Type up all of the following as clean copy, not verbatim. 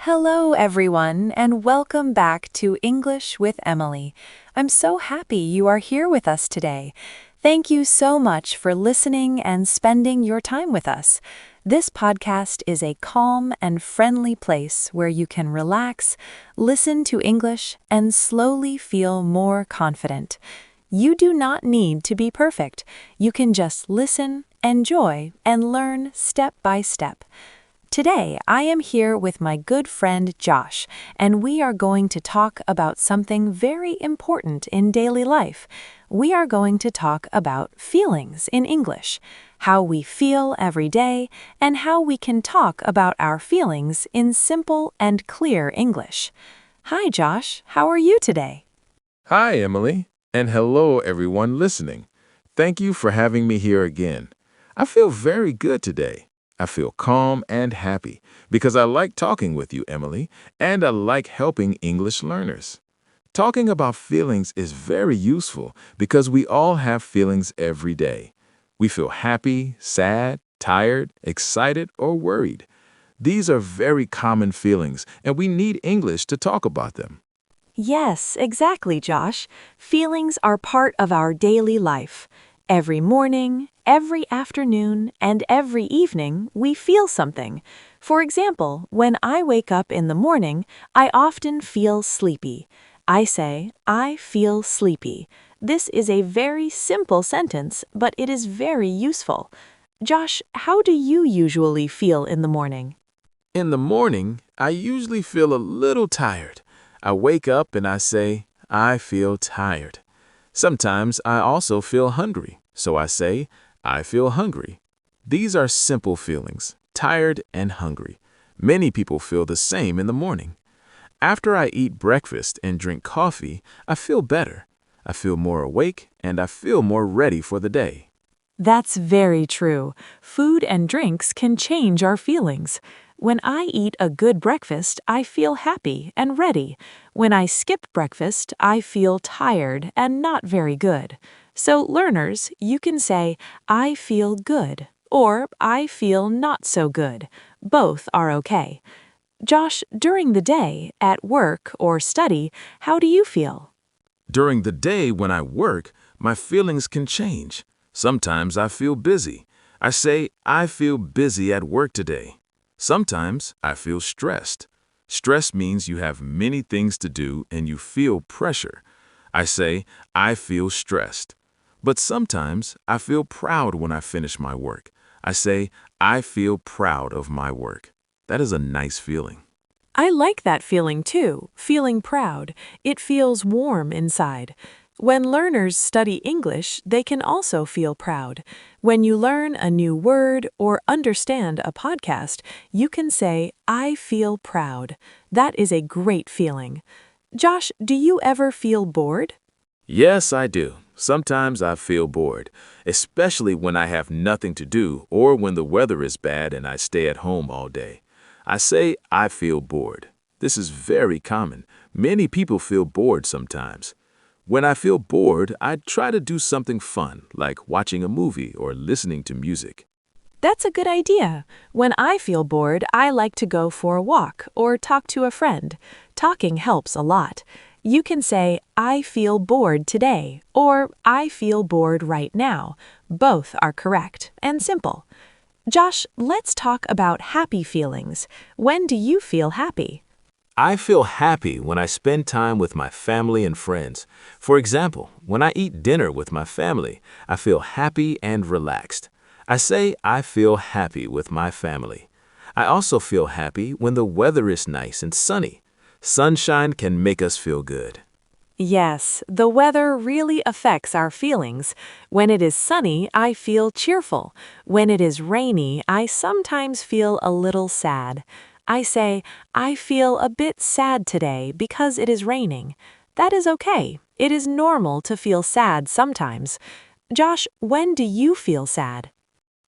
Hello, everyone, and welcome back to English with Emily. I'm so happy you are here with us today. Thank you so much for listening and spending your time with us. This podcast is a calm and friendly place where you can relax, listen to English, and slowly feel more confident. You do not need to be perfect. You can just listen, enjoy, and learn step by step. Today, I am here with my good friend Josh, and we are going to talk about something very important in daily life. We are going to talk about feelings in English, how we feel every day, and how we can talk about our feelings in simple and clear English. Hi, Josh. How are you today? Hi, Emily, and hello, everyone listening. Thank you for having me here again. I feel very good today. I feel calm and happy because I like talking with you, Emily, and I like helping English learners. Talking about feelings is very useful because we all have feelings every day. We feel happy, sad, tired, excited, or worried. These are very common feelings, and we need English to talk about them. Yes, exactly, Josh. Feelings are part of our daily life. Every morning, every afternoon, and every evening, we feel something. For example, when I wake up in the morning, I often feel sleepy. I say, I feel sleepy. This is a very simple sentence, but it is very useful. Josh, how do you usually feel in the morning? In the morning, I usually feel a little tired. I wake up and I say, I feel tired. Sometimes I also feel hungry, so I say, I feel hungry. These are simple feelings, tired and hungry. Many people feel the same in the morning. After I eat breakfast and drink coffee, I feel better. I feel more awake and I feel more ready for the day. That's very true. Food and drinks can change our feelings. When I eat a good breakfast, I feel happy and ready. When I skip breakfast, I feel tired and not very good. So, learners, you can say, I feel good, or I feel not so good. Both are okay. Josh, during the day, at work or study, how do you feel? During the day when I work, my feelings can change. Sometimes I feel busy. I say, I feel busy at work today. Sometimes I feel stressed. Stress means you have many things to do and you feel pressure. I say, I feel stressed. But sometimes I feel proud when I finish my work. I say, I feel proud of my work. That is a nice feeling. I like that feeling too, feeling proud. It feels warm inside. When learners study English, they can also feel proud. When you learn a new word or understand a podcast, you can say, I feel proud. That is a great feeling. Josh, do you ever feel bored? Yes, I do. Sometimes I feel bored, especially when I have nothing to do or when the weather is bad and I stay at home all day. I say I feel bored. This is very common. Many people feel bored sometimes. When I feel bored, I try to do something fun, like watching a movie or listening to music. That's a good idea. When I feel bored, I like to go for a walk or talk to a friend. Talking helps a lot. You can say, I feel bored today, or I feel bored right now. Both are correct and simple. Josh, let's talk about happy feelings. When do you feel happy? I feel happy when I spend time with my family and friends. For example, when I eat dinner with my family, I feel happy and relaxed. I say I feel happy with my family. I also feel happy when the weather is nice and sunny. Sunshine can make us feel good. Yes, the weather really affects our feelings. When it is sunny, I feel cheerful. When it is rainy, I sometimes feel a little sad. I say, I feel a bit sad today because it is raining. That is okay. It is normal to feel sad sometimes. Josh, when do you feel sad?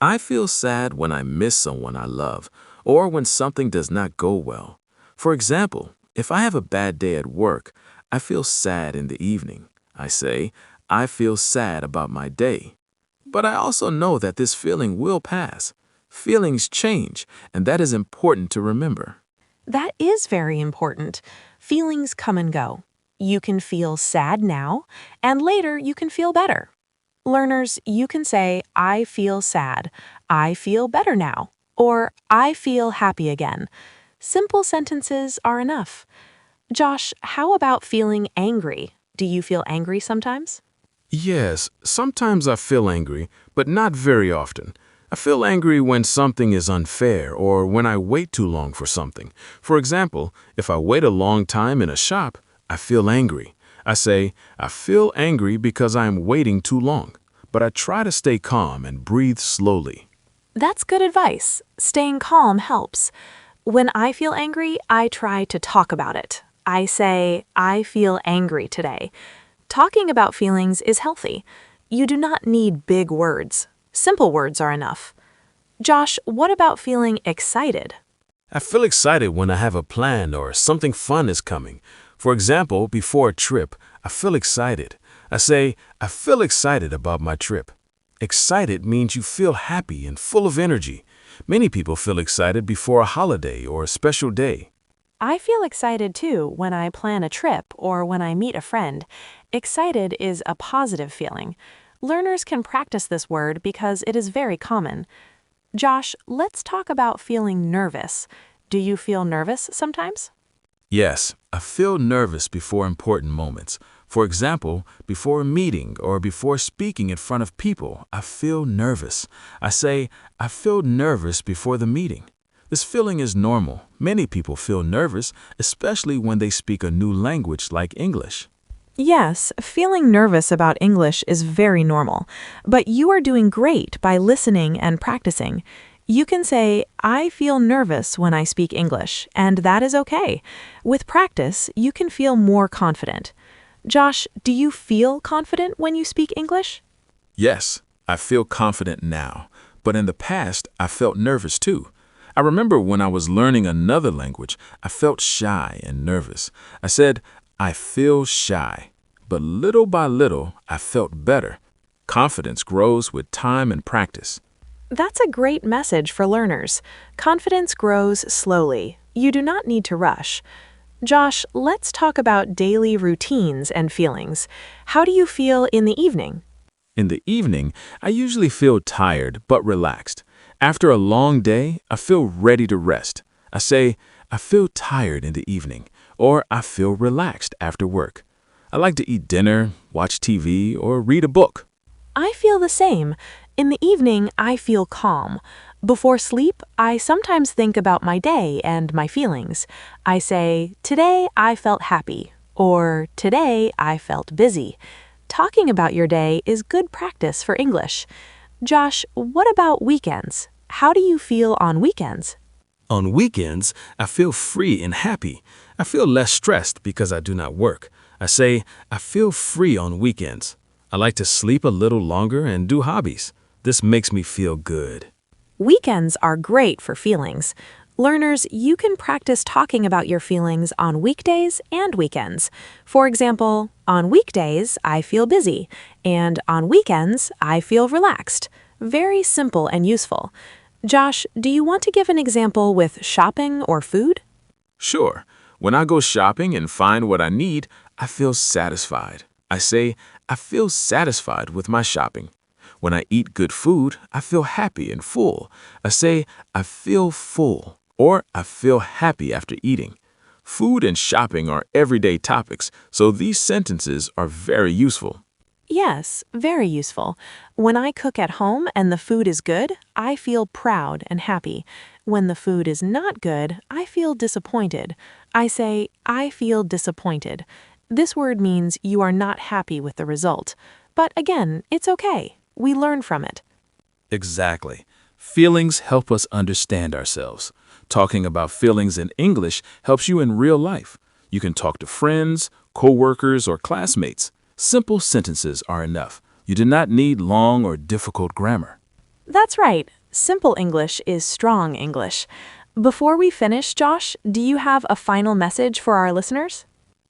I feel sad when I miss someone I love or when something does not go well. For example, if I have a bad day at work, I feel sad in the evening. I say, I feel sad about my day. But I also know that this feeling will pass. Feelings change, and that is important to remember. That is very important. Feelings come and go. You can feel sad now, and later you can feel better. Learners, you can say, I feel sad, I feel better now, or I feel happy again. Simple sentences are enough. Josh, how about feeling angry? Do you feel angry sometimes? Yes, sometimes I feel angry, but not very often. I feel angry when something is unfair or when I wait too long for something. For example, if I wait a long time in a shop, I feel angry. I say, I feel angry because I am waiting too long. But I try to stay calm and breathe slowly. That's good advice. Staying calm helps. When I feel angry, I try to talk about it. I say, I feel angry today. Talking about feelings is healthy. You do not need big words. Simple words are enough. Josh, what about feeling excited? I feel excited when I have a plan or something fun is coming. For example, before a trip, I feel excited. I say, I feel excited about my trip. Excited means you feel happy and full of energy. Many people feel excited before a holiday or a special day. I feel excited too when I plan a trip or when I meet a friend. Excited is a positive feeling. Learners can practice this word because it is very common. Josh, let's talk about feeling nervous. Do you feel nervous sometimes? Yes, I feel nervous before important moments. For example, before a meeting or before speaking in front of people, I feel nervous. I say, I feel nervous before the meeting. This feeling is normal. Many people feel nervous, especially when they speak a new language like English. Yes, feeling nervous about English is very normal, but you are doing great by listening and practicing. You can say, I feel nervous when I speak English, and that is okay. With practice, you can feel more confident. Josh, do you feel confident when you speak English? Yes, I feel confident now, but in the past, I felt nervous too. I remember when I was learning another language, I felt shy and nervous. I said, I feel shy, but little by little, I felt better. Confidence grows with time and practice. That's a great message for learners. Confidence grows slowly. You do not need to rush. Josh, let's talk about daily routines and feelings. How do you feel in the evening? In the evening, I usually feel tired but relaxed. After a long day, I feel ready to rest. I say, I feel tired in the evening, or I feel relaxed after work. I like to eat dinner, watch TV, or read a book. I feel the same. In the evening, I feel calm. Before sleep, I sometimes think about my day and my feelings. I say, today I felt happy, or today I felt busy. Talking about your day is good practice for English. Josh, what about weekends? How do you feel on weekends? On weekends, I feel free and happy. I feel less stressed because I do not work. I say, I feel free on weekends. I like to sleep a little longer and do hobbies. This makes me feel good. Weekends are great for feelings. Learners, you can practice talking about your feelings on weekdays and weekends. For example, on weekdays, I feel busy, and on weekends, I feel relaxed. Very simple and useful. Josh, do you want to give an example with shopping or food? Sure, when I go shopping and find what I need, I feel satisfied. I say, I feel satisfied with my shopping. When I eat good food, I feel happy and full. I say, I feel full, or I feel happy after eating. Food and shopping are everyday topics, so these sentences are very useful. Yes, very useful. When I cook at home and the food is good, I feel proud and happy. When the food is not good, I feel disappointed. I say, I feel disappointed. This word means you are not happy with the result. But again, it's okay. We learn from it. Exactly. Feelings help us understand ourselves. Talking about feelings in English helps you in real life. You can talk to friends, coworkers, or classmates. Simple sentences are enough. You do not need long or difficult grammar. That's right. Simple English is strong English. Before we finish, Josh, do you have a final message for our listeners?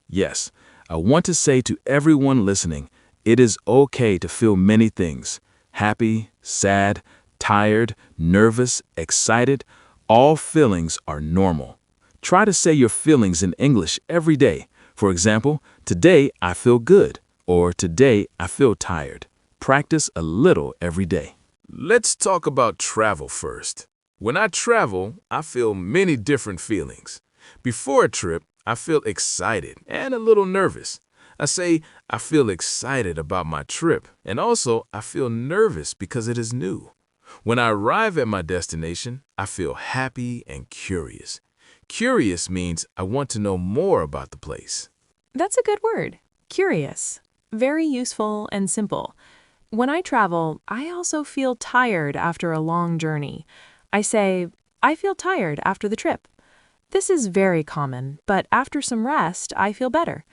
Yes, I want to say to everyone listening, it is okay to feel many things. Happy, sad, tired, nervous, excited. All feelings are normal. Try to say your feelings in English every day. For example, today I feel good, or today I feel tired. Practice a little every day. Let's talk about travel first. When I travel, I feel many different feelings. Before a trip, I feel excited and a little nervous. I say I feel excited about my trip, and also I feel nervous because it is new. When I arrive at my destination, I feel happy and curious. Curious means I want to know more about the place. That's a good word. Curious. Very useful and simple. When I travel, I also feel tired after a long journey. I say, I feel tired after the trip. This is very common, but after some rest, I feel better.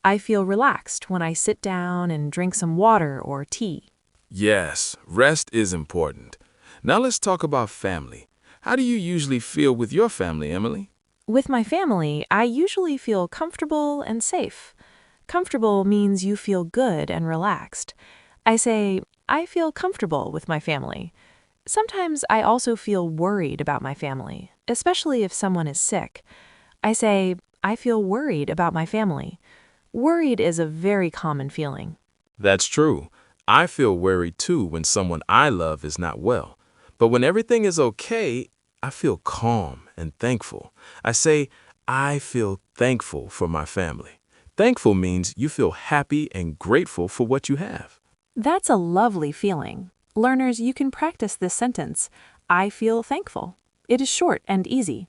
I feel relaxed when I sit down and drink some water or tea. Yes, rest is important. Now let's talk about family. How do you usually feel with your family, Emily? With my family, I usually feel comfortable and safe. Comfortable means you feel good and relaxed. I say, I feel comfortable with my family. Sometimes I also feel worried about my family, especially if someone is sick. I say, I feel worried about my family. Worried is a very common feeling. That's true. I feel worried too when someone I love is not well. But when everything is okay, I feel calm and thankful. I say, I feel thankful for my family. Thankful means you feel happy and grateful for what you have. That's a lovely feeling. Learners, you can practice this sentence. I feel thankful. It is short and easy.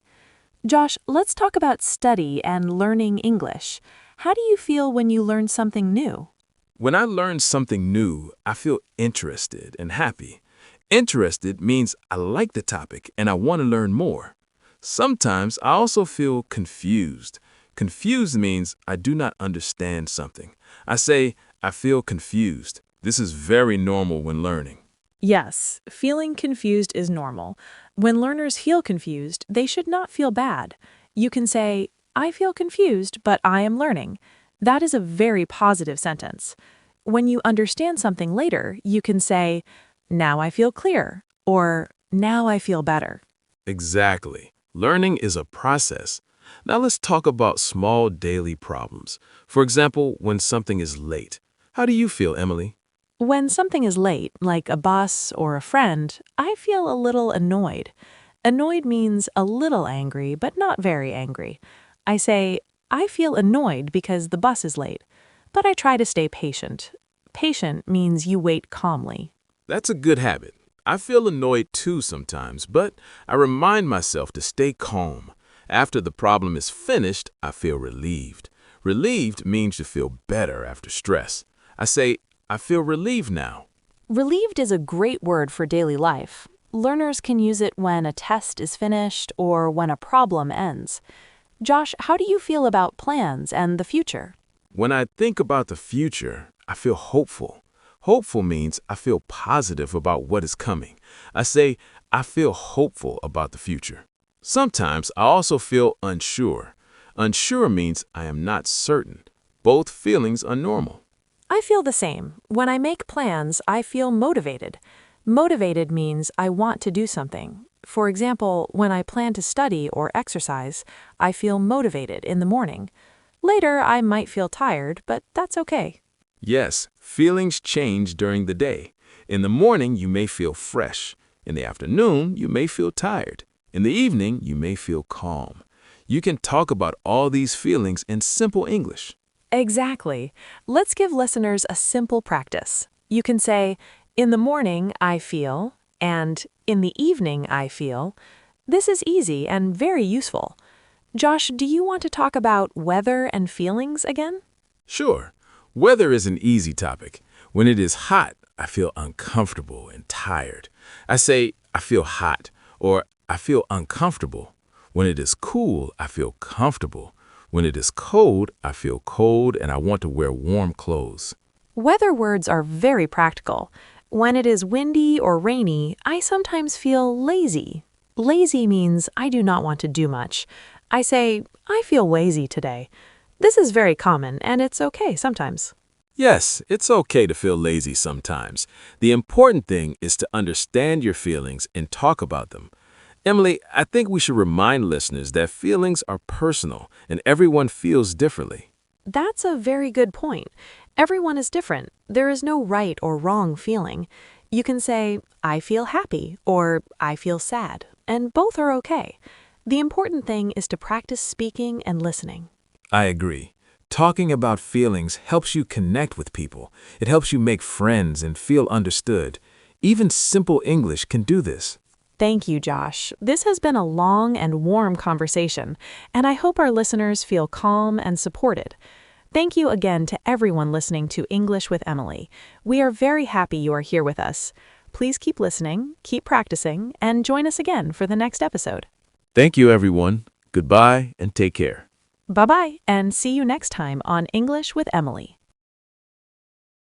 Josh, let's talk about study and learning English. How do you feel when you learn something new? When I learn something new, I feel interested and happy. Interested means I like the topic and I want to learn more. Sometimes I also feel confused. Confused means I do not understand something. I say, I feel confused. This is very normal when learning. Yes, feeling confused is normal. When learners feel confused, they should not feel bad. You can say, I feel confused, but I am learning. That is a very positive sentence. When you understand something later, you can say, now I feel clear, or now I feel better. Exactly. Learning is a process. Now let's talk about small daily problems. For example, when something is late. How do you feel, Emily? When something is late, like a bus or a friend, I feel a little annoyed. Annoyed means a little angry, but not very angry. I say, I feel annoyed because the bus is late, but I try to stay patient. Patient means you wait calmly. That's a good habit. I feel annoyed too sometimes, but I remind myself to stay calm. After the problem is finished, I feel relieved. Relieved means you feel better after stress. I say, I feel relieved now. Relieved is a great word for daily life. Learners can use it when a test is finished or when a problem ends. Josh, how do you feel about plans and the future? When I think about the future, I feel hopeful. Hopeful means I feel positive about what is coming. I say, I feel hopeful about the future. Sometimes I also feel unsure. Unsure means I am not certain. Both feelings are normal. I feel the same. When I make plans, I feel motivated. Motivated means I want to do something. For example, when I plan to study or exercise, I feel motivated in the morning. Later, I might feel tired, but that's okay. Yes, feelings change during the day. In the morning, you may feel fresh. In the afternoon, you may feel tired. In the evening, you may feel calm. You can talk about all these feelings in simple English. Exactly. Let's give listeners a simple practice. You can say, in the morning, I feel, and in the evening, I feel. This is easy and very useful. Josh, do you want to talk about weather and feelings again? Sure. Weather is an easy topic. When it is hot, I feel uncomfortable and tired. I say, I feel hot, or I feel uncomfortable. When it is cool, I feel comfortable. When it is cold, I feel cold and I want to wear warm clothes. Weather words are very practical. When it is windy or rainy, I sometimes feel lazy. Lazy means I do not want to do much. I say, I feel lazy today. This is very common, and it's okay sometimes. Yes, it's okay to feel lazy sometimes. The important thing is to understand your feelings and talk about them. Emily, I think we should remind listeners that feelings are personal and everyone feels differently. That's a very good point. Everyone is different. There is no right or wrong feeling. You can say, I feel happy or I feel sad, and both are okay. The important thing is to practice speaking and listening. I agree. Talking about feelings helps you connect with people. It helps you make friends and feel understood. Even simple English can do this. Thank you, Josh. This has been a long and warm conversation, and I hope our listeners feel calm and supported. Thank you again to everyone listening to English with Emily. We are very happy you are here with us. Please keep listening, keep practicing, and join us again for the next episode. Thank you, everyone. Goodbye and take care. Bye-bye, and see you next time on English with Emily.